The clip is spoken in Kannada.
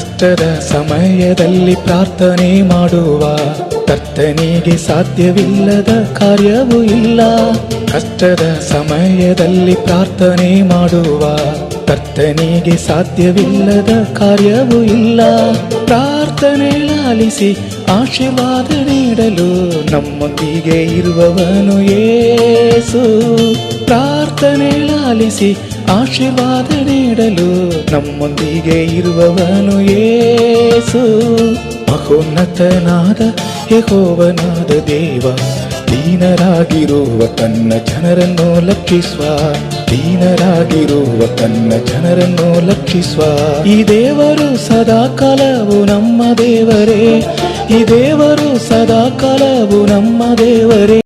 ಕಷ್ಟದ ಸಮಯದಲ್ಲಿ ಪ್ರಾರ್ಥನೆ ಮಾಡುವ ಕರ್ತನಿಗೆ ಸಾಧ್ಯವಿಲ್ಲದ ಕಾರ್ಯವೂ ಇಲ್ಲ. ಕಷ್ಟದ ಸಮಯದಲ್ಲಿ ಪ್ರಾರ್ಥನೆ ಮಾಡುವ ಕರ್ತನಿಗೆ ಸಾಧ್ಯವಿಲ್ಲದ ಕಾರ್ಯವೂ ಇಲ್ಲ. ಪ್ರಾರ್ಥನೆ ಲಾಲಿಸಿ ಆಶೀರ್ವಾದ ನೀಡಲು ನಮ್ಮೊಂದಿಗೆ ಇರುವವನು ಯೇಸು. ಪ್ರಾರ್ಥನೆ ಲಾಲಿಸಿ ಆಶೀರ್ವಾದ ನೀಡಲು ನಮ್ಮೊಂದಿಗೆ ಇರುವವನು ಯೇಸು. ಮಹೋನ್ನತನಾದ ಯೆಹೋವನಾದ ದೇವ ದೀನರಾಗಿರುವ ತನ್ನ ಜನರನ್ನು ಲಕ್ಷಿಸುವ, ದೀನರಾಗಿರುವ ತನ್ನ ಜನರನ್ನು ಲಕ್ಷಿಸುವ ಈ ದೇವರು ಸದಾಕಾಲವು ನಮ್ಮ ದೇವರೇ, ಈ ದೇವರು ಸದಾಕಾಲವು ನಮ್ಮ ದೇವರೇ.